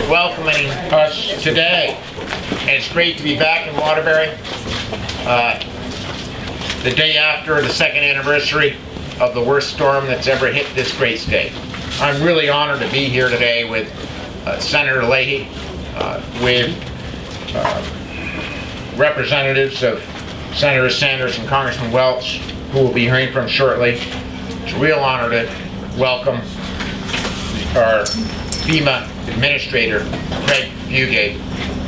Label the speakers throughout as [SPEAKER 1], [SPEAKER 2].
[SPEAKER 1] welcoming us today. And it's great to be back in Waterbury, the day after the second anniversary of the worst storm that's ever hit this great state. I'm really honored to be here today with Senator Leahy, with representatives of Senator Sanders and Congressman Welch, who we'll be hearing from shortly. It's a real honor to welcome our FEMA Administrator, Craig Fugate.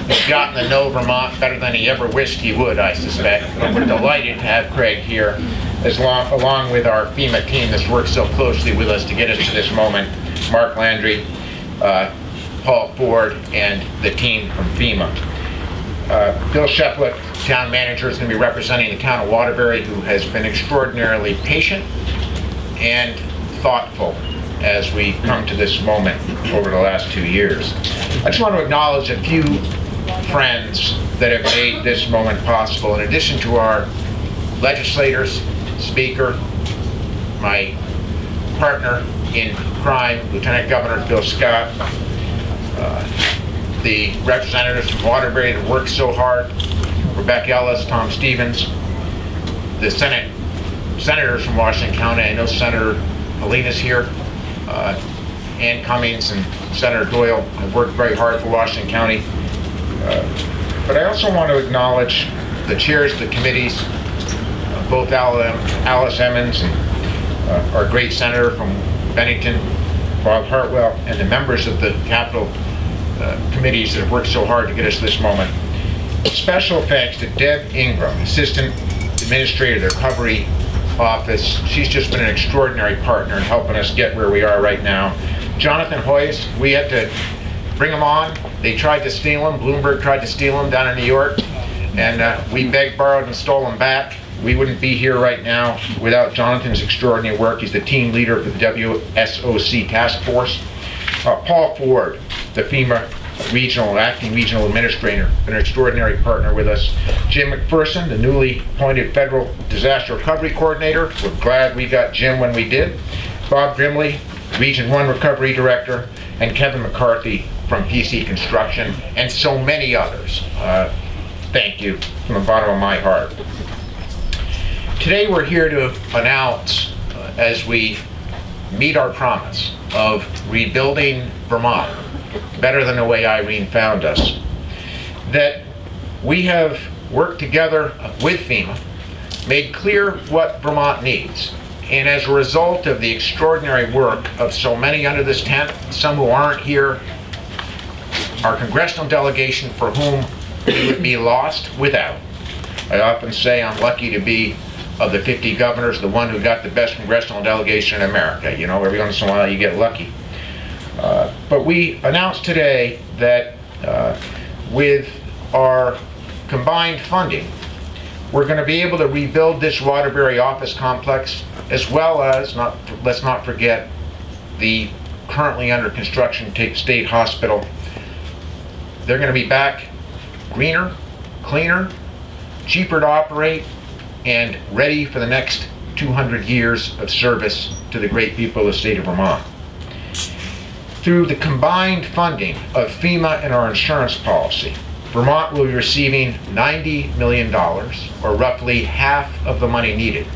[SPEAKER 1] He's gotten to know Vermont better than he ever wished he would, I suspect. And we're delighted to have Craig here, along with our FEMA team that's worked so closely with us to get us to this moment. Mark Landry, Paul Ford, and the team from FEMA. Bill Sheplik, town manager, is going to be representing the town of Waterbury, who has been extraordinarily patient and thoughtful as we come to this moment over the last 2 years. I just want to acknowledge a few friends that have made this moment possible. In addition to our legislators, Speaker, my partner in crime, Lieutenant Governor Bill Scott, the representatives from Waterbury that worked so hard, Rebecca Ellis, Tom Stevens, the senators from Washington County. I know Senator Helena's here, Ann Cummings and Senator Doyle have worked very hard for Washington County. But I also want to acknowledge the chairs of the committees, both Alice Emmons and our great senator from Bennington, Bob Hartwell, and the members of the Capital committees that have worked so hard to get us to this moment. Special thanks to Deb Ingram, Assistant Administrator of the Recovery Office. She's just been an extraordinary partner in helping us get where we are right now. Jonathan Hoyes, we had to bring him on. They tried to steal him. Bloomberg tried to steal him down in New York, and we begged, borrowed, and stole him back. We wouldn't be here right now without Jonathan's extraordinary work. He's the team leader for the WSOC task force. Paul Ford, the FEMA acting regional administrator, an extraordinary partner with us. Jim McPherson, the newly appointed federal disaster recovery coordinator. We're glad we got Jim when we did. Bob Grimley, Region 1 recovery director, and Kevin McCarthy from PC Construction, and so many others. Thank you from the bottom of my heart. Today we're here to announce, as we meet our promise of rebuilding Vermont better than the way Irene found us, that we have worked together with FEMA, made clear what Vermont needs. And as a result of the extraordinary work of so many under this tent, some who aren't here, our congressional delegation for whom we would be lost without. I often say I'm lucky to be, of the 50 governors, the one who got the best congressional delegation in America. You know, every once in a while you get lucky. But we announced today that with our combined funding, we're going to be able to rebuild this Waterbury office complex, as well as, let's not forget, the currently under construction state hospital. They're going to be back greener, cleaner, cheaper to operate, and ready for the next 200 years of service to the great people of the state of Vermont. Through the combined funding of FEMA and our insurance policy, Vermont will be receiving $90 million, or roughly half of the money needed,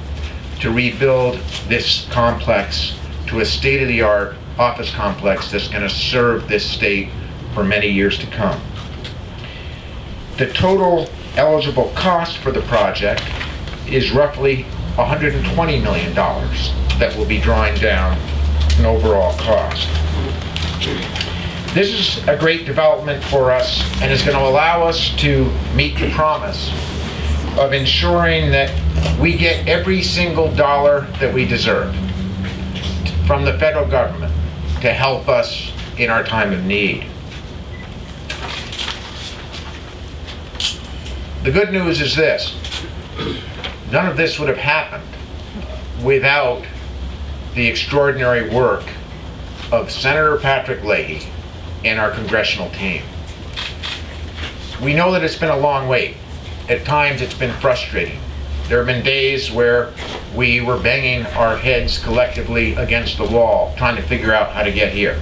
[SPEAKER 1] to rebuild this complex to a state-of-the-art office complex that's going to serve this state for many years to come. The total eligible cost for the project is roughly $120 million that will be drawing down an overall cost. This is a great development for us, and is going to allow us to meet the promise of ensuring that we get every single dollar that we deserve from the federal government to help us in our time of need. The good news is this: none of this would have happened without the extraordinary work of Senator Patrick Leahy and our congressional team. We know that it's been a long wait. At times it's been frustrating. There have been days where we were banging our heads collectively against the wall, trying to figure out how to get here.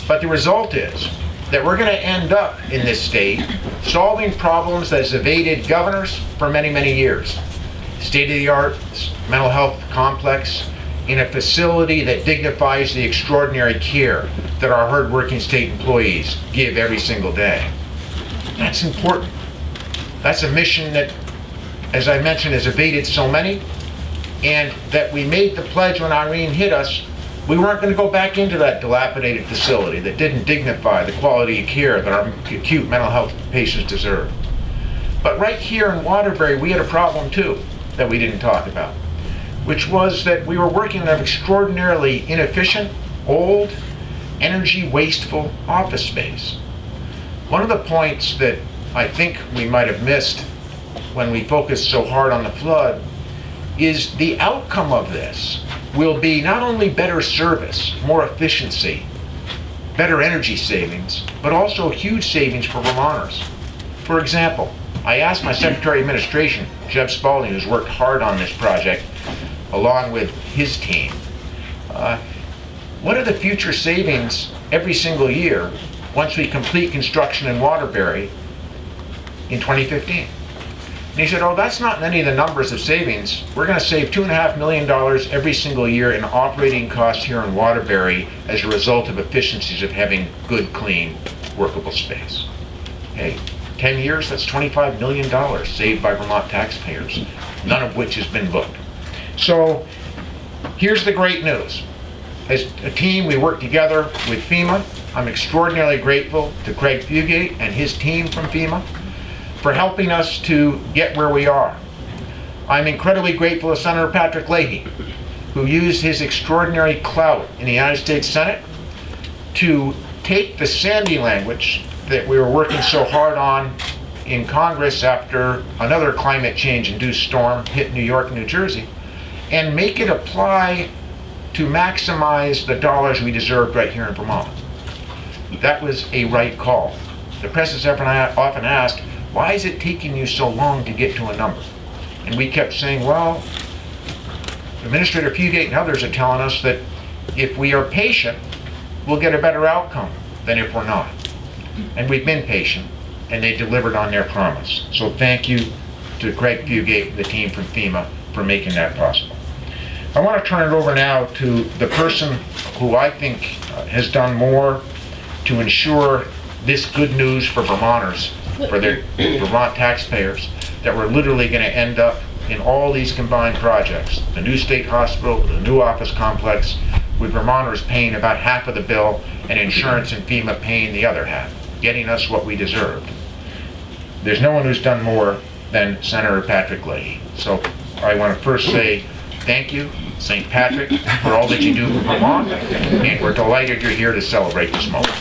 [SPEAKER 1] But the result is that we're going to end up in this state solving problems that has evaded governors for many, many years. State-of-the-art mental health complex in a facility that dignifies the extraordinary care that our hard-working state employees give every single day. That's important. That's a mission that, as I mentioned, has evaded so many, and that we made the pledge when Irene hit us. We weren't going to go back into that dilapidated facility that didn't dignify the quality of care that our acute mental health patients deserve. But right here in Waterbury, we had a problem too that we didn't talk about, which was that we were working in an extraordinarily inefficient, old, energy wasteful office space. One of the points that I think we might have missed when we focused so hard on the flood is the outcome of this will be not only better service, more efficiency, better energy savings, but also huge savings for Vermonters. For example, I asked my Secretary of Administration, Jeb Spalding, who's worked hard on this project, along with his team, what are the future savings every single year once we complete construction in Waterbury in 2015? And he said, oh, that's not in any of the numbers of savings. We're going to save $2.5 million every single year in operating costs here in Waterbury as a result of efficiencies of having good, clean, workable space. Hey, 10 years, that's $25 million saved by Vermont taxpayers, none of which has been booked. So here's the great news. As a team, we work together with FEMA. I'm extraordinarily grateful to Craig Fugate and his team from FEMA for helping us to get where we are. I'm incredibly grateful to Senator Patrick Leahy, who used his extraordinary clout in the United States Senate to take the Sandy language that we were working so hard on in Congress after another climate change-induced storm hit New York and New Jersey, and make it apply to maximize the dollars we deserved right here in Vermont. That was a right call. The press has often asked, why is it taking you so long to get to a number? And we kept saying, well, Administrator Fugate and others are telling us that if we are patient, we'll get a better outcome than if we're not. And we've been patient, and they delivered on their promise. So thank you to Craig Fugate and the team from FEMA for making that possible. I want to turn it over now to the person who I think has done more to ensure this good news for Vermonters, for their Vermont taxpayers, that we're literally going to end up in all these combined projects, the new state hospital, the new office complex, with Vermonters paying about half of the bill and insurance and FEMA paying the other half, getting us what we deserved. There's no one who's done more than Senator Patrick Leahy. So I want to first say thank you, St. Patrick, for all that you do for Vermont, and we're delighted you're here to celebrate this moment.